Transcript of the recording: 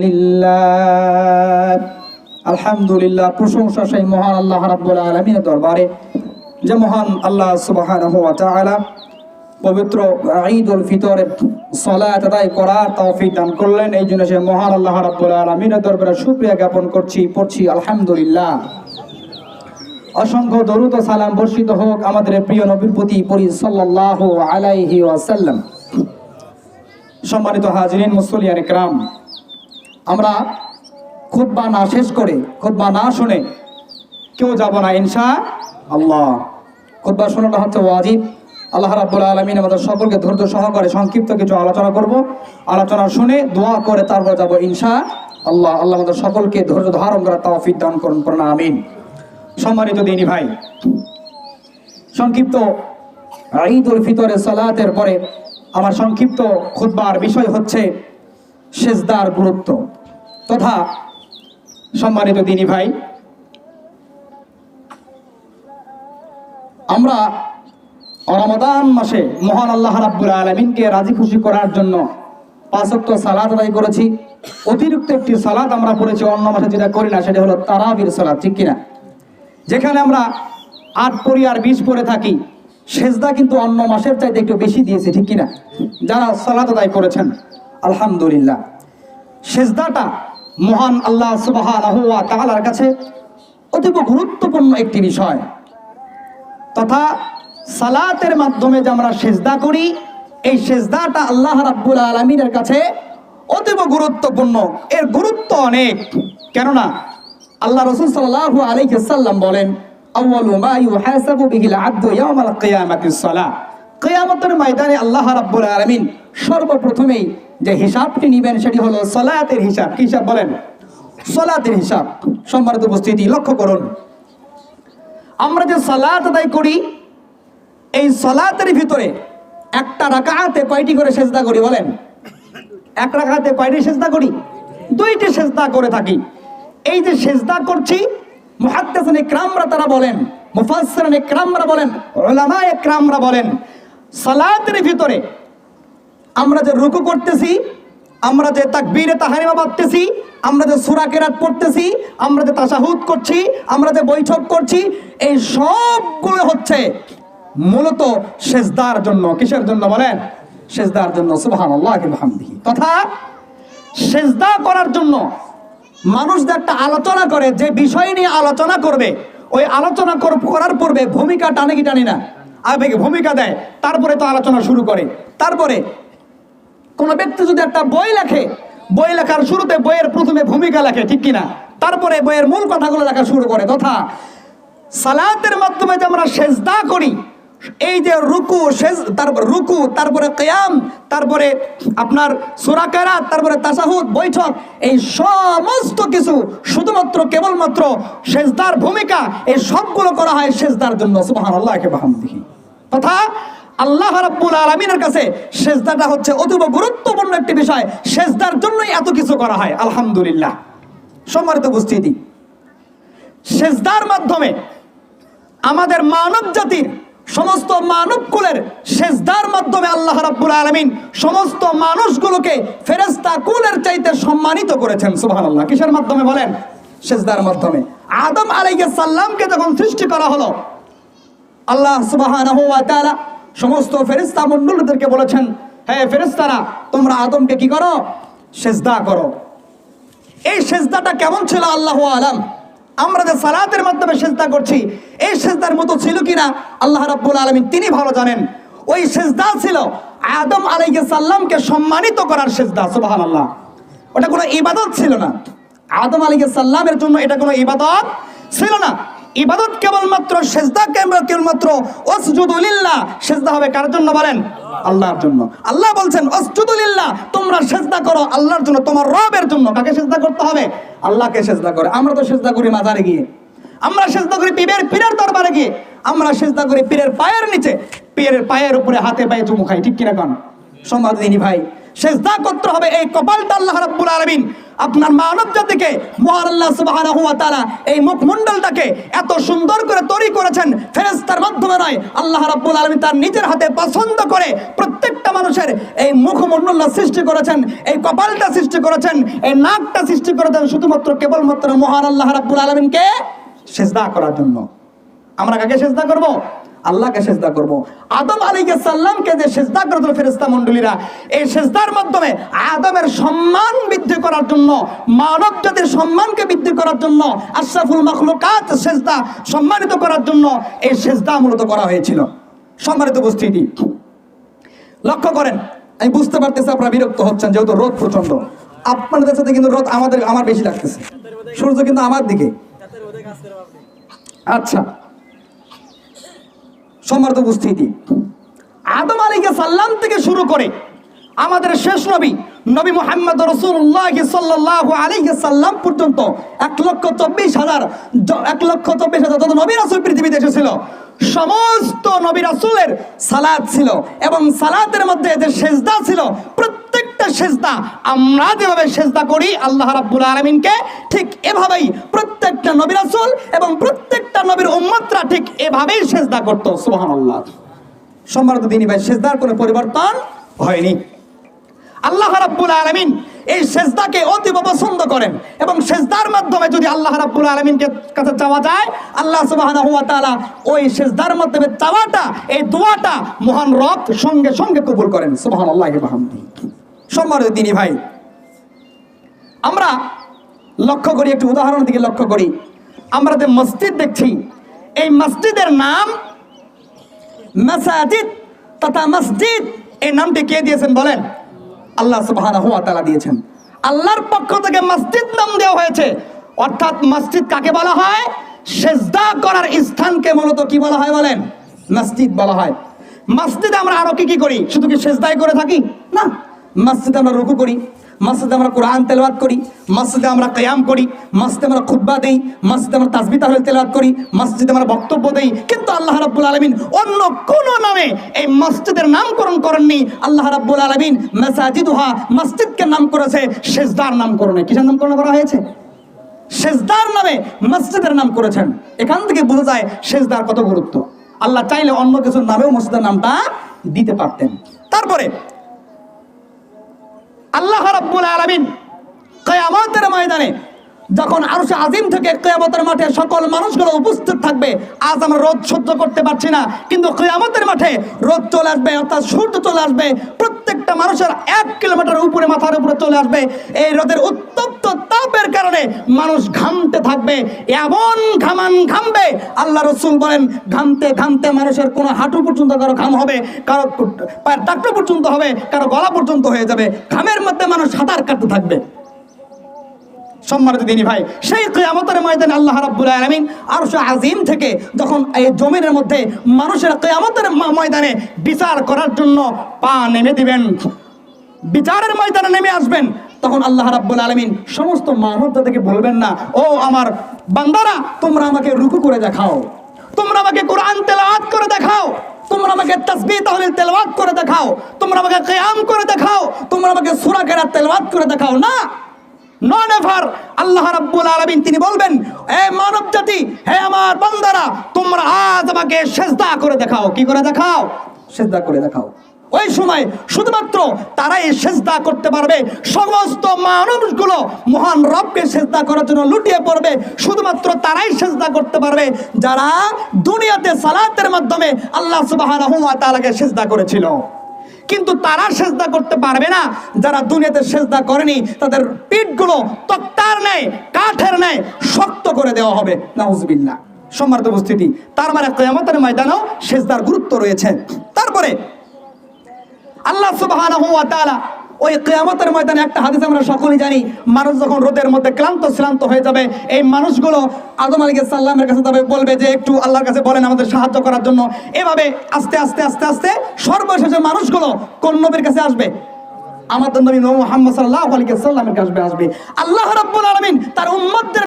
লিল্লাহ। আলহামদুলিল্লাহ, প্রশংসা সেই মহান আল্লাহ রাব্বুল আলামিনের দরবারে যে মহান আল্লাহ সুবহানাহু ওয়া তাআলা পবিত্র ঈদুল ফিতরের সালাত আদায় করার তৌফিক দান করলেন। এই জন্য সে মহান আল্লাহ রাব্বুল আলামিনের দরবারে শুকরিয়া জ্ঞাপন পড়ছি আলহামদুলিল্লাহ। অসংখ্য দরুদ ও সালাম বর্ষিত হোক আমাদের প্রিয় নবীর প্রতি পড়ি সাল্লাল্লাহু আলাইহি ওয়াসাল্লাম। সম্মানিত হাজিরিন মুসল্লিয়ান ইকরাম, আমরা খুতবা না শেষ করে, খুতবা না শুনে কেউ যাব না ইনশাআল্লাহ। খুতবা শোনাটা হচ্ছে ওয়াজিব। আল্লাহ রাব্বুল আলামিন আমাদের সকলকে ধৈর্য সহকারে সংক্ষিপ্ত কিছু আলোচনা করব। আলোচনা শুনে দোয়া করে তারপর যাব ইনশাআল্লাহ। আল্লাহ আমাদের সকলকে ধৈর্য ধারণ করার তৌফিক দান করুন, পড়ুন আমিন। সম্মানিত দিনী ভাই, সংক্ষিপ্ত ঈদুল ফিতরের সালাতের পরে আমার সংক্ষিপ্ত খুতবার বিষয় হচ্ছে সিজদার গুরুত্ব তথা সম্মানিত দিনী ভাই, আমরা রমাদান মাসে মহান আল্লাহ রাব্বুল আলামিনকে রাজি খুশি করার জন্য 5 ওয়াক্ত সালাত আদায় করেছি। অতিরিক্ত একটি সালাত আমরা পড়েছি, অন্য মাসে যেটা করি না, সেটা হলো তারাবির সালাত, ঠিক কিনা? যেখানে আমরা 8 পড়ি আর 20 পড়ে থাকি, সেজদা কিন্তু অন্য মাসের চাইতে একটু বেশি দিয়েছে, ঠিক কিনা? যারা সালাত আদায় করেছেন আলহামদুলিল্লাহ। সেজদাটা মহান আল্লাহ সুবহানাহু ওয়া তাআলার কাছে অতীব গুরুত্বপূর্ণ একটি বিষয় তথা সালাতের মাধ্যমে যে আমরা সেজদা করি, এই সেজদাটা আল্লাহ রাব্বুল আলামিনের কাছে অতীব গুরুত্বপূর্ণ। এর গুরুত্ব অনেক, কেননা আল্লাহ রাসূল সাল্লাল্লাহু আলাইহি ওয়াসাল্লাম বলেন, আউয়ালু মা ইউহাসাবু বিহিল আবদু ইয়াওমাল কিয়ামাতিস সালাহ। কিয়ামতের ময়দানে আল্লাহ রাব্বুল আলামিন সর্বপ্রথমেই যে হিসাবটি নেবেন সেটি হলো সালাতের হিসাব। কি হিসাব বলেন? সালাতের হিসাব। সম্মানিত উপস্থিতি, লক্ষ্য করুন, আমরা যে সালাত আদায় করি, এই সালাতের ভিতরে একটা রাকাতে কয়টি করে সেজদা করি বলেন? এক রাকাতে কয়টি সেজদা করি? 2টি সেজদা করে থাকি। এই যে সেজদা করছি, মুহাদ্দিসিন ইকরামরা তারা বলেন, মুফাসসিরিন ইকরামরা বলেন, উলামা ইকরামরা বলেন, সালাতের ভিতরে আমরা যে রুকু করতেছি, আমরা যে তাকবীরে তাহরিমা পড়তেছি, আমরা যে সূরা কিরাত পড়তেছি, আমরা যে তাশাহুদ করছি, আমরা যে বৈঠক করছি, এই সবগুলো হচ্ছে মূলত সেজদার জন্য। কিসের জন্য বলেন? সেজদার জন্য। সুবহানাল্লাহি ওয়া বিহামদিহি। তথা সেজদা করার জন্য মানুষ যে একটা আলোচনা করে, যে বিষয় নিয়ে আলোচনা করবে, ওই আলোচনা করার পূর্বে ভূমিকা টানে কি টানি না? আবেগে ভূমিকা দেয়, তারপরে তো আলোচনা শুরু করে। তারপরে কোনো ব্যক্তি যদি একটা বই লেখে, বই লেখার শুরুতে বইয়ের প্রথমে ভূমিকা লেখে, ঠিক কিনা? তারপরে বইয়ের মূল কথাগুলো লেখা শুরু করে। তথা সালাতের মাধ্যমে যে আমরা সেজদা করি, এই যে রুকু, তারপরে কিয়াম, তারপরে আপনার সূরা কিরাত, তারপরে তাশাহুদ, বৈঠক, এই সমস্ত কিছু শুধুমাত্র কেবলমাত্র সেজদার ভূমিকা, এই সবগুলো করা হয় সেজদার জন্য। সুবহানাল্লাহি ওয়া বিহামদিহি। তথা আল্লাহ রাব্বুল আলামিনের কাছে সেজদাটা হচ্ছে অতীব গুরুত্বপূর্ণ একটি বিষয়। সেজদার জন্যই এত কিছু করা হয় আলহামদুলিল্লাহ। সম্মানিত উপস্থিতি, সেজদার মাধ্যমে আমাদের মানব জাতির সমস্ত মানব কুলের সেজদার মাধ্যমে আল্লাহ রাব্বুল আলামিন সমস্ত মানুষগুলোকে ফেরেশতা কুলের চাইতে সম্মানিত করেছেন। সুবহানাল্লাহ। কিসের মাধ্যমে বলেন? সেজদার মাধ্যমে। আদম আলাইহিস সালামকে যখন সৃষ্টি করা হলো, আল্লাহ সুবহানাহু ওয়া তাআলা সমস্ত ফেরেশতা মণ্ডলীদেরকে বলেছেন, হে ফেরেশতারা, তোমরা আদমকে কি করো? সেজদা করো। এই সেজদাটা কেমন ছিল আল্লাহু আলাম। আমরা যে সালাতের মাধ্যমে সেজদা করছি, এই সেজদার মতো ছিল কিনা আল্লাহ রাব্বুল আলামিন তিনি ভালো জানেন। ওই সেজদা ছিল আদম আলাইহিস সালামকে সম্মানিত করার সেজদা। সুবহানাল্লাহ। ওটা কোনো ইবাদত ছিল না। আদম আলাইহিস সালামের জন্য এটা কোনো ইবাদত ছিল না। ইবাদত কেবলমাত্র সেজদা, কেবলমাত্র ওয়াসজুদু লিল্লাহ। সেজদা হবে কার জন্য বলেন? আল্লাহর জন্য। আল্লাহ বলছেন ওয়াসজুদু লিল্লাহ, তোমরা সেজদা করো আল্লাহর জন্য, তোমার রবের জন্য। কাকে সেজদা করতে হবে? আল্লাহকে সেজদা করে। আমরা তো সেজদা করি মাজারে গিয়ে, আমরা সেজদা করি পীরের দরবারে গিয়ে, আমরা সেজদা করি পীরের পায়ের নিচে, পীরের পায়ের উপরে হাতে পায়ে চুমু খাই, ঠিক কিনা? কোন সম্মানিত ভাই, সেজদা করতে হবে, এই কপালটা আল্লাহ রাব্বুল আলামিন আপনার মানব জাতিকে, মহান আল্লাহ সুবহানাহু ওয়া তাআলা এই মুখমণ্ডলটাকে এত সুন্দর করে তৈরি করেছেন ফেরেশতার মাধ্যমে নয়, আল্লাহ রাব্বুল আলামিন তার নিজের হাতে পছন্দ করে প্রত্যেকটা মানুষের এই মুখমণ্ডলটা সৃষ্টি করেছেন, এই কপালটা সৃষ্টি করেছেন, এই নাকটা সৃষ্টি করেছেন শুধুমাত্র কেবলমাত্র মহান আল্লাহ রাব্বুল আলামিনকে সেজদা করার জন্য। আমরা কাকে সেজদা করব? আল্লাহকে সেজদা করব। আদম আলাইহিস সালামকে যে সেজদা করেছিল ফেরেশতা মণ্ডলীরা, এই সেজদার মাধ্যমে আদমের সম্মান বৃদ্ধি করার জন্য, মানব জাতির সম্মানকে বৃদ্ধি করার জন্য, আশরাফুল মাখলুকাত সেজদা সম্মানিত করার জন্য এই সেজদা মূলত করা হয়েছিল। সম্মানিত উপস্থিতি, লক্ষ্য করেন, আমি বুঝতে পারতেছি আপনারা বিরক্ত হচ্ছেন যেহেতু রোদ প্রচন্ড। আপনাদের সাথে কিন্তু রোদ আমার বেশি লাগতেছে, সূর্য কিন্তু আমার দিকে। আচ্ছা, সম্মানিত উপস্থিতি, আদম আলাইহিস সালাম থেকে শুরু করে আমাদের শেষ নবী নবী মুহাম্মদ রাসূলুল্লাহ সাল্লাল্লাহু আলাইহি সাল্লাম পর্যন্ত 1,24,000 যত নবী রাসূল পৃথিবীতে এসেছিল, সমস্ত নবী রাসূলের সালাত ছিল এবং সালাতের মধ্যে যে সেজদা ছিল, প্রত্যেকটা সেজদা আমরা যেভাবে সেজদা করি আল্লাহ রাব্বুল আলামিনকে, ঠিক এভাবেই প্রত্যেকটা নবী রাসূল এবং প্রত্যেকটা নবীর উম্মতরা ঠিক এভাবেই সেজদা করত। সুবহানাল্লাহ। সম্মানিত দিনী ভাই, সেজদার কোনো পরিবর্তন হয়নি। আল্লাহ রাব্বুল আলামিন এই সেজদাকে অতীব পছন্দ করেন এবং সেজদার মাধ্যমে যদি আল্লাহ রাব্বুল আলামিনকে কাছে চাওয়া যায়, আল্লাহ সুবহানাহু ওয়া তাআলা ওই সেজদার মাধ্যমে চাওয়াটা, এই দোয়াটা মহান রব সঙ্গে সঙ্গে কবুল করেন। সুবহানাল্লাহি ওয়া বিহামদিহি। সম্মানিত দিনী ভাই, আমরা লক্ষ্য করি, একটু উদাহরণ দিকে লক্ষ্য করি। আমরা যে মসজিদ দেখছি, এই মসজিদের নাম মাসাজিদ তথা মসজিদ, এই নামটি কে দিয়েছেন বলেন? আল্লাহ সুবহানাহু ওয়া তাআলা দিয়েছেন। আল্লাহর পক্ষ থেকে মসজিদ নাম দেওয়া হয়েছে। অর্থাৎ মসজিদ কাকে বলা হয়? সেজদা করার স্থানকে মূলত কি বলা হয় বলেন? মসজিদ বলা হয়। মসজিদে আমরা আরো কি করি? শুধু কি সেজদাই করে থাকি? না, মসজিদে আমরা রুকু করি, মসজিদে আমরা কোরআন তেলাওয়াত করি, মসজিদে আমরা কিয়াম করি, মসজিদে আমরা খুতবা দেই, মসজিদে আমরা তাসবিহ তাহলিল তেলাওয়াত করি, মসজিদে আমরা বক্তব্য দেই। কিন্তু আল্লাহ রাব্বুল আলামিন অন্য কোন নামে এই মসজিদের নামকরণ করেননি। আল্লাহ রাব্বুল আলামিন মাসাজিদুহা, মসজিদকে নাম করেছে সেজদার নামকরণে। কিসের নামকরণ করা হয়েছে? সেজদার নামে মসজিদের নাম করেছেন। এখান থেকে বোঝা যায় সেজদার কত গুরুত্ব। আল্লাহ চাইলে অন্য কিছুর নামেও মসজিদের নামটা দিতে পারতেন। তারপরে আল্লাহ রাব্বুল আলামিন কিয়ামতের ময়দানে যখন আরশে আজিম থেকে কিয়ামতের মাঠে সকল মানুষগুলো উপস্থিত থাকবে, আজ আমরা রোদ সহ্য করতে পারছি না, কিন্তু কিয়ামতের মাঠে রোদ চলে আসবে, অর্থাৎ সূর্য চলে আসবে, প্রত্যেকটা মানুষের 1 কিলোমিটার উপরে, মাথার উপরে চলে আসবে। এই রোদের উত্তপ্ত তাপের কারণে মানুষ ঘামতে থাকবে, এমন ঘামবে, আল্লাহ রাসূল বলেন ঘামতে ঘামতে মানুষের কোনো হাঁটু পর্যন্ত কারো ঘাম হবে, কারো পায়ের টাকটু পর্যন্ত হবে, কারো গলা পর্যন্ত হয়ে যাবে। ঘামের মধ্যে মানুষ সাঁতার কাটতে থাকবে। সম্মানিত দিনী ভাই, সেই কিয়ামতের ময়দানে আল্লাহ রাব্বুল আলামিন আরশে আজিম থেকে যখন এই জমিনের মধ্যে মানুষের কিয়ামতের ময়দানে বিচার করার জন্য পা নেমে দিবেন, বিচারের ময়দানে নেমে আসবেন, তখন আল্লাহ রাব্বুল আলামিন সমস্ত মানব জাতিকে বলবেন না, ও আমার বান্দারা, তোমরা আমাকে রুকু করে দেখাও, তোমরা আমাকে কোরআন তেলাওয়াত করে দেখাও, তোমরা আমাকে তাসবিহ তাহলিল তেলাওয়াত করে দেখাও, তোমরা আমাকে কিয়াম করে দেখাও, তোমরা আমাকে সূরা কেরাত তেলাওয়াত করে দেখাও। না, নট এভার। আল্লাহ রাব্বুল আলামিন তিনি বলবেন, হে মানব জাতি, হে আমার বান্দারা, তোমরা আজ আমাকে সেজদা করে দেখাও। কি করে দেখাও? সেজদা করে দেখাও। ওই সময় শুধুমাত্র তারাই সেজদা করতে পারবে। সমস্ত মানুষগুলো মহান রবকে সেজদা করার জন্য লুটিয়ে পড়বে। শুধুমাত্র তারাই সেজদা করতে পারবে যারা দুনিয়াতে সালাতের মাধ্যমে আল্লাহ সুবহানাহু ওয়া তাআলাকে সেজদা করেছিল। কিন্তু তারা সেজদা করতে পারবে না যারা দুনিয়াতে সেজদা করেনি। তাদের পিঠগুলো তক্তার ন্যায়, কাঠের ন্যায় শক্ত করে দেওয়া হবে। নাউজুবিল্লাহ। সম্মানিত উপস্থিতি, তার মানে কিয়ামতের ময়দানেও সেজদার গুরুত্ব রয়েছে। তারপরে আল্লাহ সুবহানাহু ওয়া তাআলা ওই কিয়ামতের ময়দানে একটা হাদিস আমরা সকলেই জানি, মানুষ যখন রোদের মধ্যে ক্লান্ত হয়ে যাবে, এই মানুষগুলো আদম আলাইহিস সালামের কাছে যাবে, বলবে যে একটু আল্লাহর কাছে বলেন আমাদের সাহায্য করার জন্য। এভাবে আস্তে আস্তে আস্তে আস্তে সর্বশেষে মানুষগুলো কোন নবীর কাছে আসবে? আমাদের নবী মুহাম্মদ সাল্লাল্লাহু আলাইহি ওয়াসাল্লামের কাছে আসবে। আল্লাহ রাব্বুল আলামিন তার উম্মতদের